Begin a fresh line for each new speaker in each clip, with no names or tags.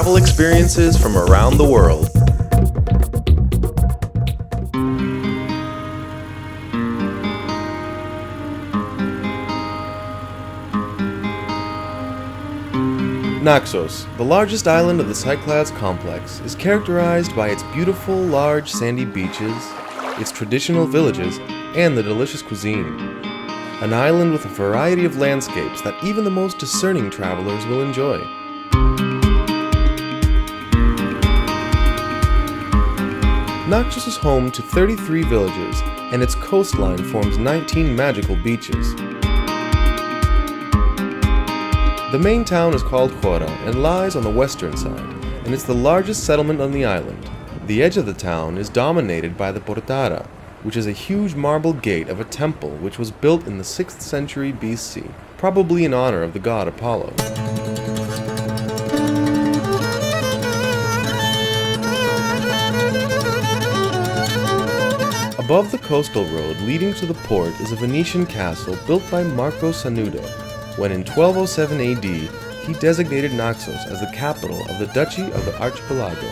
travel experiences from around the world. Naxos, the largest island of the Cyclades complex, is characterized by its beautiful, large, sandy beaches, its traditional villages, and the delicious cuisine. An island with a variety of landscapes that even the most discerning travelers will enjoy. Naxos is home to 33 villages, and its coastline forms 19 magical beaches. The main town is called Chora and lies on the western side, and it's the largest settlement on the island. The edge of the town is dominated by the Portara, which is a huge marble gate of a temple which was built in the 6th century BC, probably in honor of the god Apollo. Above the coastal road leading to the port is a Venetian castle built by Marco Sanudo, when in 1207 AD he designated Naxos as the capital of the Duchy of the Archipelago.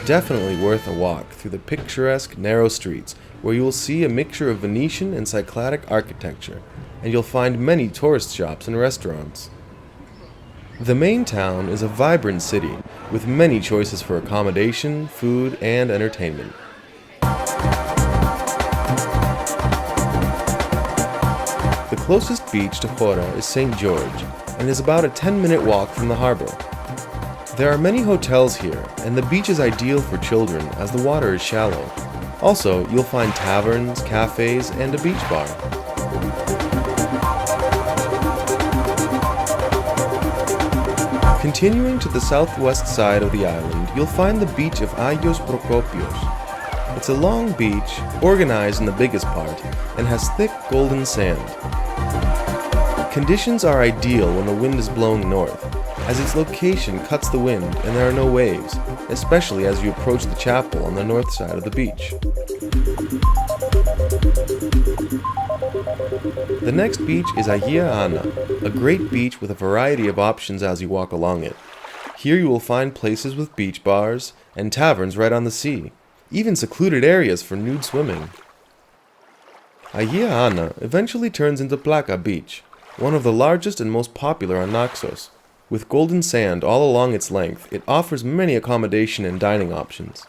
Definitely worth a walk through the picturesque narrow streets where you will see a mixture of Venetian and Cycladic architecture, and you'll find many tourist shops and restaurants. The main town is a vibrant city with many choices for accommodation, food, and entertainment. The closest beach to Chora is St. George, and is about a 10-minute walk from the harbor. There are many hotels here, and the beach is ideal for children as the water is shallow. Also, you'll find taverns, cafes, and a beach bar. Continuing to the southwest side of the island, you'll find the beach of Agios Prokopios. It's a long beach, organized in the biggest part, and has thick golden sand. Conditions are ideal when the wind is blowing north, as its location cuts the wind and there are no waves, especially as you approach the chapel on the north side of the beach. The next beach is Agia Ana, a great beach with a variety of options as you walk along it. Here you will find places with beach bars and taverns right on the sea, even secluded areas for nude swimming. Agia Ana eventually turns into Plaka Beach, one of the largest and most popular on Naxos. With golden sand all along its length, it offers many accommodation and dining options.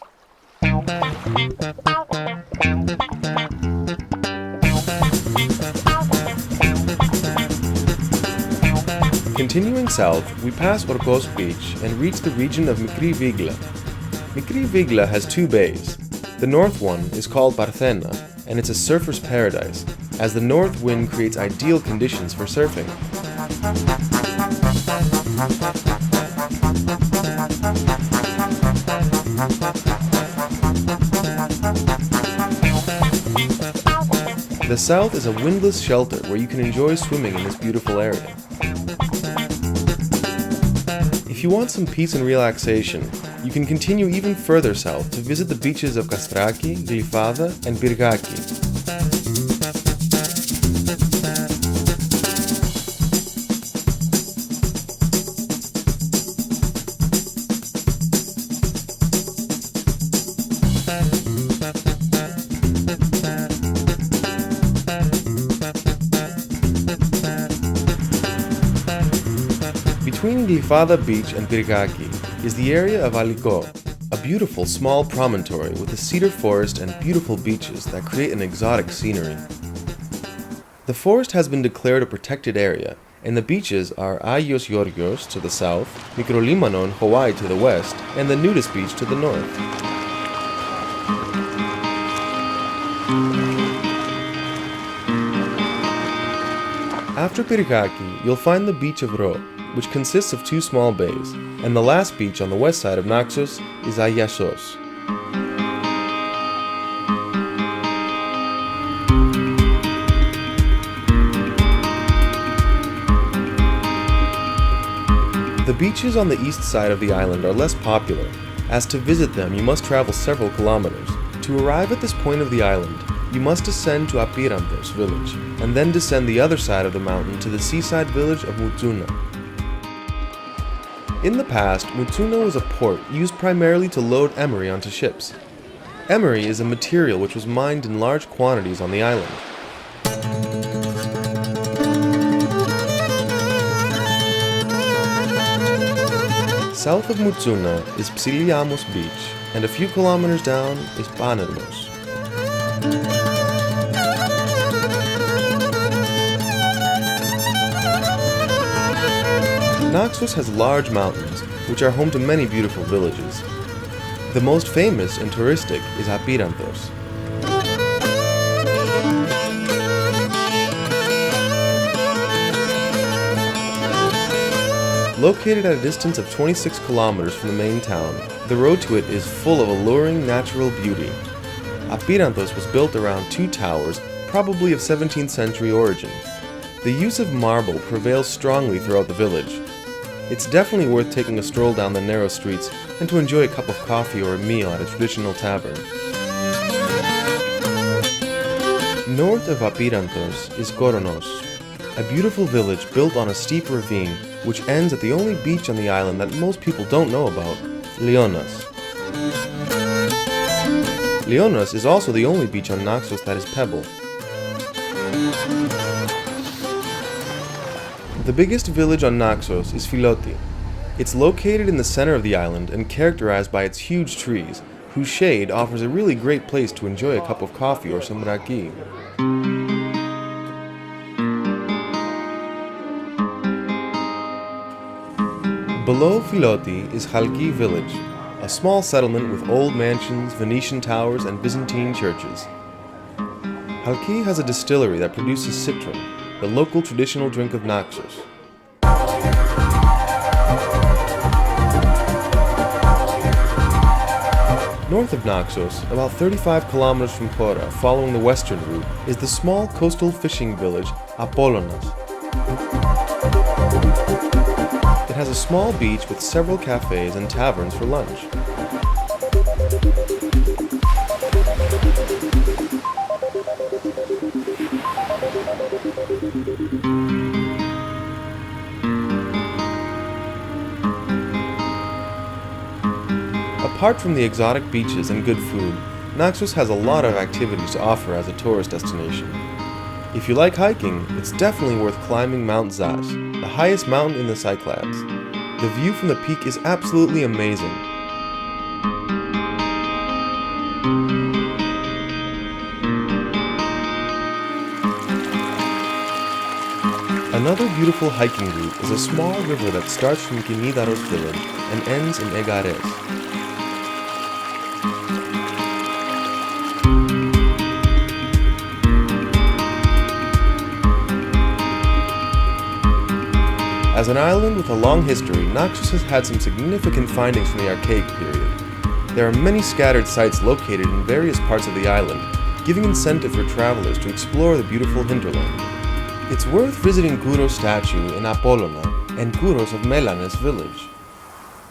Continuing south, we pass Orkos Beach and reach the region of Mikri Vigla. Mikri Vigla has two bays. The north one is called Parthena, and it's a surfer's paradise, as the north wind creates ideal conditions for surfing. The south is a windless shelter where you can enjoy swimming in this beautiful area. If you want some peace and relaxation, you can continue even further south to visit the beaches of Kastraki, Glyfada, and Pyrgaki. Between Glyfada Beach and Pyrgaki is the area of Aliko, a beautiful small promontory with a cedar forest and beautiful beaches that create an exotic scenery. The forest has been declared a protected area, and the beaches are Agios Georgios to the south, Mikrolimanon, Hawaii to the west, and the nudist beach to the north. After Pyrgaki, you'll find the beach of Ro, which consists of two small bays, and the last beach on the west side of Naxos is Agiasos. The beaches on the east side of the island are less popular, as to visit them you must travel several kilometers. To arrive at this point of the island, you must ascend to Apiranthos village, and then descend the other side of the mountain to the seaside village of Mutsuna. In the past, Mutsuna was a port used primarily to load emery onto ships. Emery is a material which was mined in large quantities on the island. South of Mutsuna is Psiliamos Beach, and a few kilometers down is Panermos. Naxos has large mountains, which are home to many beautiful villages. The most famous and touristic is Apiranthos. Located at a distance of 26 kilometers from the main town, the road to it is full of alluring natural beauty. Apiranthos was built around 2 towers, probably of 17th century origin. The use of marble prevails strongly throughout the village. It's definitely worth taking a stroll down the narrow streets and to enjoy a cup of coffee or a meal at a traditional tavern. North of Apiranthos is Koronos, a beautiful village built on a steep ravine which ends at the only beach on the island that most people don't know about, Leonas. Leonas is also the only beach on Naxos that is pebble. The biggest village on Naxos is Philoti. It's located in the center of the island and characterized by its huge trees, whose shade offers a really great place to enjoy a cup of coffee or some raki. Below Philoti is Chalki village, a small settlement with old mansions, Venetian towers, and Byzantine churches. Chalki has a distillery that produces citron, the local traditional drink of Naxos. North of Naxos, about 35 kilometers from Kora, following the western route, is the small coastal fishing village Apollonas. It has a small beach with several cafes and taverns for lunch. Apart from the exotic beaches and good food, Naxos has a lot of activities to offer as a tourist destination. If you like hiking, it's definitely worth climbing Mount Zas, the highest mountain in the Cyclades. The view from the peak is absolutely amazing. Another beautiful hiking route is a small river that starts from Kinidaros village and ends in Egares. As an island with a long history, Naxos has had some significant findings from the Archaic period. There are many scattered sites located in various parts of the island, giving incentive for travelers to explore the beautiful hinterland. It's worth visiting Kouros statue in Apollona and Kouros of Melanes village.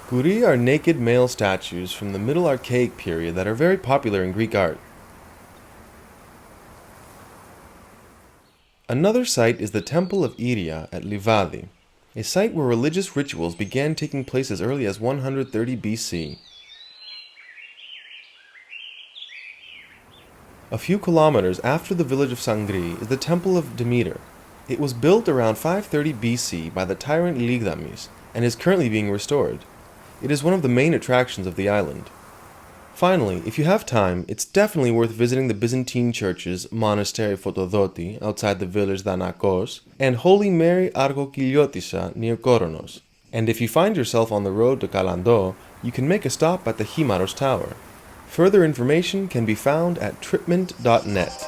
Kouri are naked male statues from the Middle Archaic period that are very popular in Greek art. Another site is the Temple of Iria at Livadi, a site where religious rituals began taking place as early as 130 BC. A few kilometers after the village of Sangri is the Temple of Demeter. It was built around 530 BC by the tyrant Ligdamis and is currently being restored. It is one of the main attractions of the island. Finally, if you have time, it's definitely worth visiting the Byzantine churches Monastery Fotodoti outside the village Naxos and Holy Mary Archokiliotissa near Koronos. And if you find yourself on the road to Kalando, you can make a stop at the Himaros Tower. Further information can be found at tripment.net.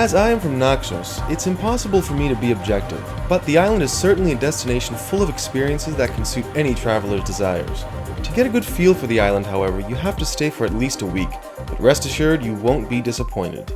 As I am from Naxos, it's impossible for me to be objective, but the island is certainly a destination full of experiences that can suit any traveler's desires. To get a good feel for the island, however, you have to stay for at least a week, but rest assured you won't be disappointed.